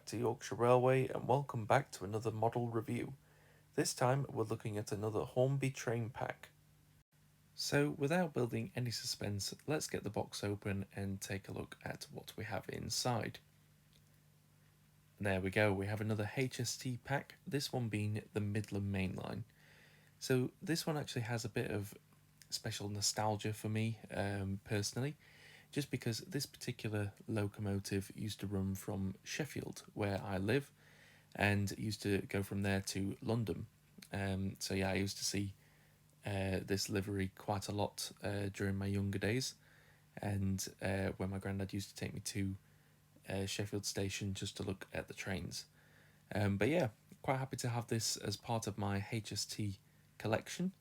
back to Yorkshire Railway and welcome back to another model review. This time we're looking at another Hornby train pack. So without building any suspense, let's get the box open and take a look at what we have inside. There we go, we have another HST pack, this one being the Midland Mainline. So this one actually has a bit of special nostalgia for me personally, just because this particular locomotive used to run from Sheffield, where I live, and used to go from there to London. So yeah, I used to see this livery quite a lot during my younger days, and when my granddad used to take me to Sheffield Station just to look at the trains. But yeah, quite happy to have this as part of my HST collection,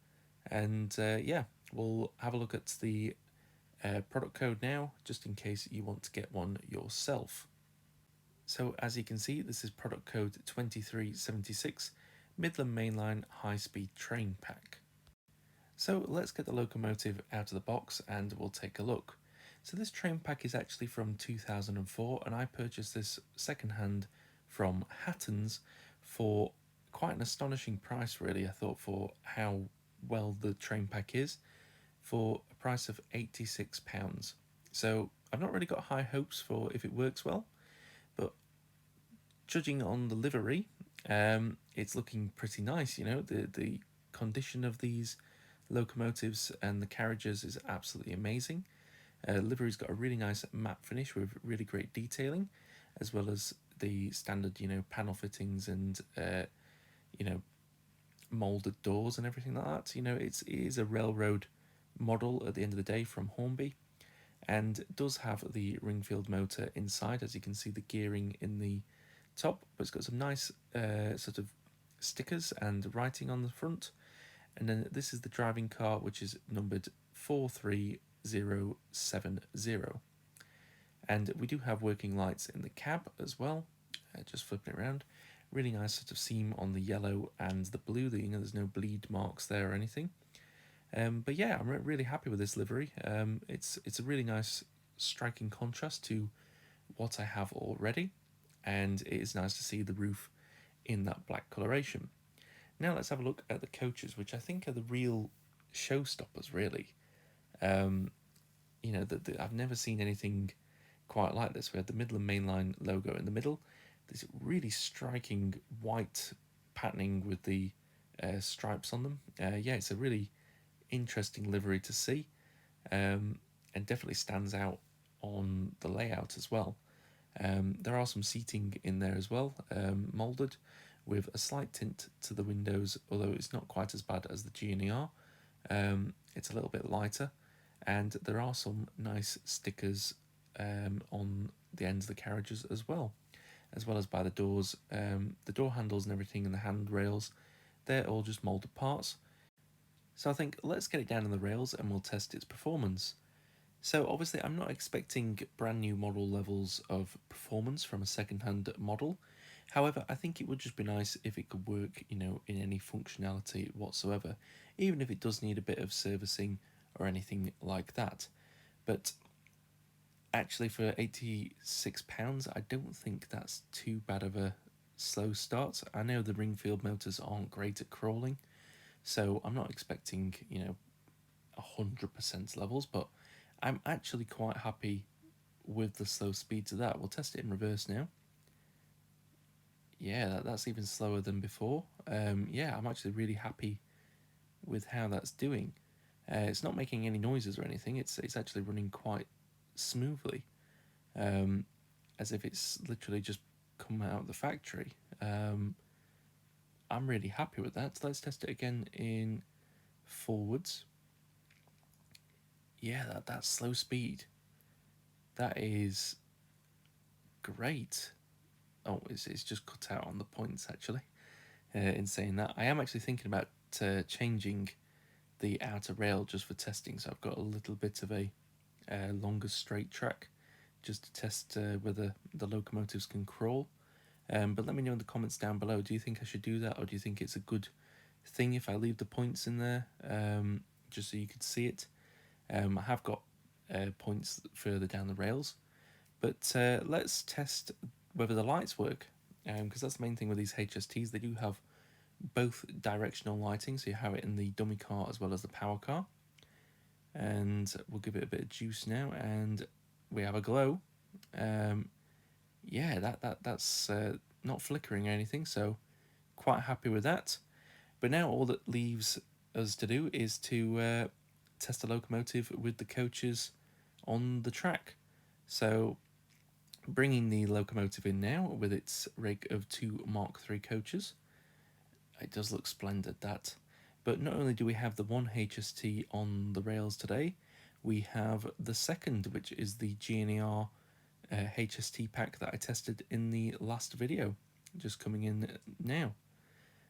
and yeah, we'll have a look at the product code now, just in case you want to get one yourself. So as you can see, this is product code 2376, Midland Mainline High Speed Train Pack. So let's get the locomotive out of the box and we'll take a look. So this train pack is actually from 2004 and I purchased this secondhand from Hattons for quite an astonishing price really, I thought, for how well the train pack is, for a price of £86. So I've not really got high hopes for if it works well, but judging on the livery, it's looking pretty nice. You know, the condition of these locomotives and the carriages is absolutely amazing. Livery's got a really nice matte finish with really great detailing, as well as the standard, panel fittings and molded doors and everything like that. It is a railroad model at the end of the day from Hornby, and it does have the Ringfield motor inside, as you can see the gearing in the top, but it's got some nice sort of stickers and writing on the front. And then this is the driving car, which is numbered 43070. And we do have working lights in the cab as well, just flipping it around. Really nice sort of seam on the yellow and the blue, there's no bleed marks there or anything. But yeah, I'm really happy with this livery. It's a really nice striking contrast to what I have already, and it is nice to see the roof in that black coloration. Now let's have a look at the coaches, which I think are the real showstoppers really. I've never seen anything quite like this. We had the Midland Mainline logo in the middle, this really striking white patterning with the stripes on them. Yeah, it's a really interesting livery to see, and definitely stands out on the layout as well. There are some seating in there as well, moulded with a slight tint to the windows, although it's not quite as bad as the G&ER. It's a little bit lighter, and there are some nice stickers on the ends of the carriages as well as by the doors. The door handles and everything and the handrails, they're all just moulded parts. So I think let's get it down on the rails and we'll test its performance. So obviously I'm not expecting brand new model levels of performance from a second-hand model. However, I think it would just be nice if it could work, in any functionality whatsoever, even if it does need a bit of servicing or anything like that. But actually for £86, I don't think that's too bad of a slow start. I know the Ringfield motors aren't great at crawling, so I'm not expecting, 100% levels, but I'm actually quite happy with the slow speeds of that. We'll test it in reverse now. Yeah, that's even slower than before. Yeah, I'm actually really happy with how that's doing. It's not making any noises or anything. It's actually running quite smoothly, as if it's literally just come out of the factory. I'm really happy with that. So let's test it again in forwards. Yeah, that's slow speed. That is great. Oh, it's just cut out on the points actually. In saying that, I am actually thinking about changing the outer rail just for testing. So I've got a little bit of a longer straight track just to test whether the locomotives can crawl. But let me know in the comments down below. Do you think I should do that, or do you think it's a good thing if I leave the points in there just so you could see it? I have got points further down the rails, but let's test whether the lights work, because that's the main thing with these HSTs. They do have both directional lighting, so you have it in the dummy car as well as the power car. And we'll give it a bit of juice now, and we have a glow. Yeah, that's not flickering or anything, so quite happy with that. But now all that leaves us to do is to test the locomotive with the coaches on the track. So bringing the locomotive in now with its rig of two Mark III coaches. It does look splendid, that. But not only do we have the one HST on the rails today, we have the second, which is the GNER HST pack that I tested in the last video, just coming in now.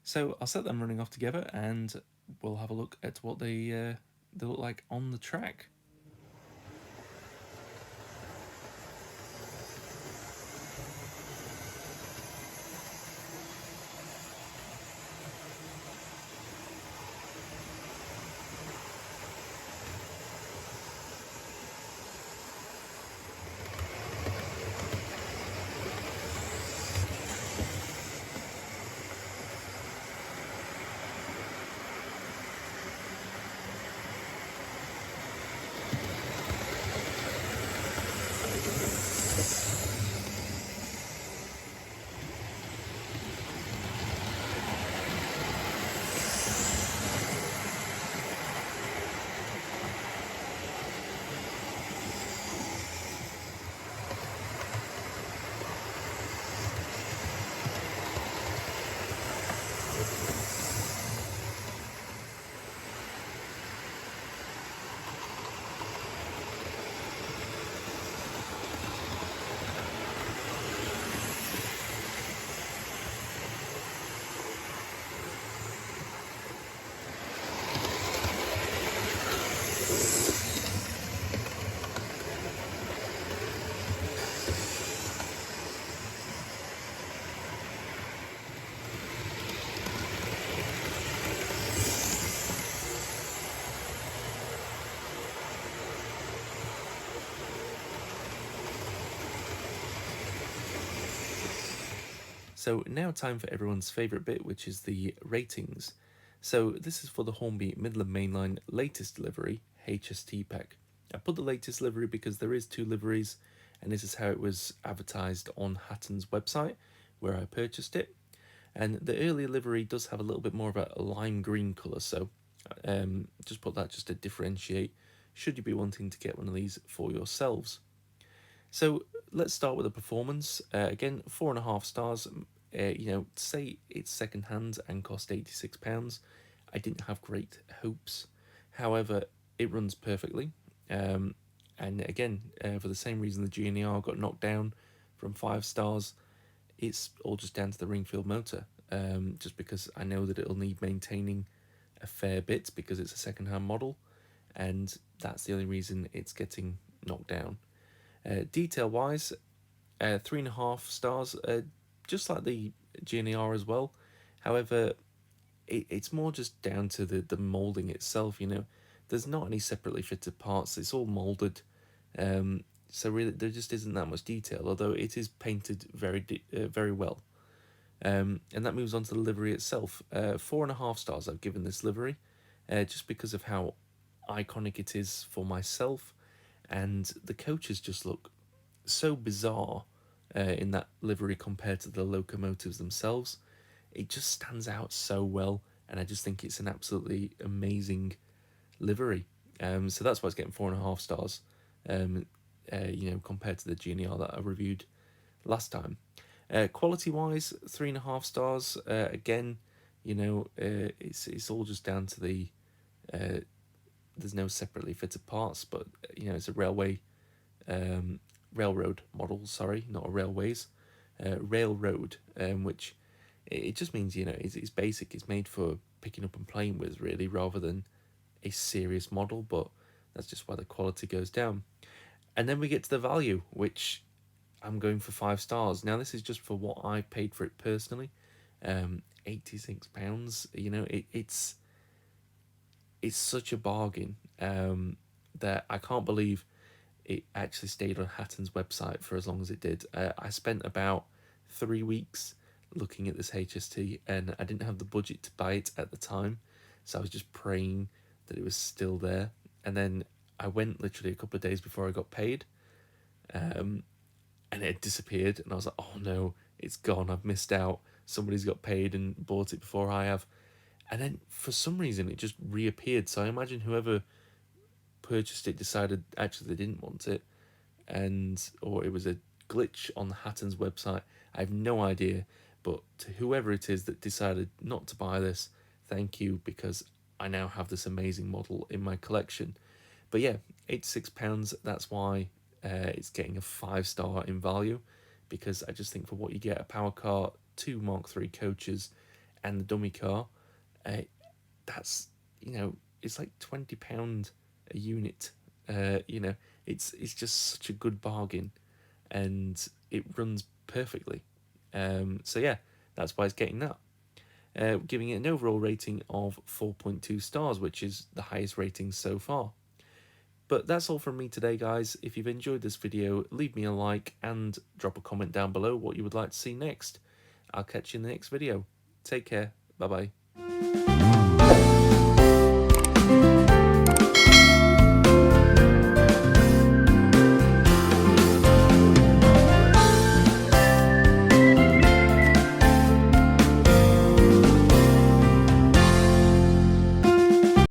So I'll set them running off together and we'll have a look at what they look like on the track. So now time for everyone's favourite bit, which is the ratings. So this is for the Hornby Midland Mainline latest livery HST pack. I put the latest livery because there is two liveries, and this is how it was advertised on Hattons website where I purchased it. And the earlier livery does have a little bit more of a lime green colour, so just put that just to differentiate should you be wanting to get one of these for yourselves. So let's start with the performance. Again, 4.5 stars. Say it's second hand and cost £86. I didn't have great hopes. However, it runs perfectly. And again, for the same reason the GNER got knocked down from 5 stars, it's all just down to the Ringfield motor. Just because I know that it'll need maintaining a fair bit because it's a second-hand model, and that's the only reason it's getting knocked down. Detail-wise, 3.5 stars, just like the GNER as well. However, it's more just down to the moulding itself. There's not any separately fitted parts. It's all moulded, so really there just isn't that much detail. Although it is painted very well. And that moves on to the livery itself. 4.5 stars I've given this livery, just because of how iconic it is for myself, and the coaches just look so bizarre in that livery compared to the locomotives themselves. It just stands out so well, and I just think it's an absolutely amazing livery. So that's why it's getting 4.5 stars. Compared to the GNER that I reviewed last time. Quality wise, 3.5 stars. Again, it's all just down to the there's no separately fitted parts, but it's a railroad model. Sorry, not a railways, railroad. Which it just means it's basic. It's made for picking up and playing with, really, rather than a serious model. But that's just why the quality goes down. And then we get to the value, which I'm going for 5 stars. Now this is just for what I paid for it personally, £86. It's such a bargain that I can't believe it actually stayed on Hatton's website for as long as it did. I spent about 3 weeks looking at this HST, and I didn't have the budget to buy it at the time, so I was just praying that it was still there. And then I went literally a couple of days before I got paid, and it had disappeared, and I was like, oh no, it's gone, I've missed out, somebody's got paid and bought it before I have. And then for some reason it just reappeared, so I imagine whoever purchased it decided actually they didn't want it, and or it was a glitch on the Hattons website. I have no idea, but to whoever it is that decided not to buy this, thank you, because I now have this amazing model in my collection. But yeah, £86, that's why it's getting a 5-star in value, because I just think for what you get, a power car, 2 Mark III coaches, and the dummy car, that's, it's like £20 a unit. It's just such a good bargain, and it runs perfectly. So yeah, that's why it's getting that. Giving it an overall rating of 4.2 stars, which is the highest rating so far. But that's all from me today, guys. If you've enjoyed this video, leave me a like and drop a comment down below what you would like to see next. I'll catch you in the next video. Take care. Bye bye.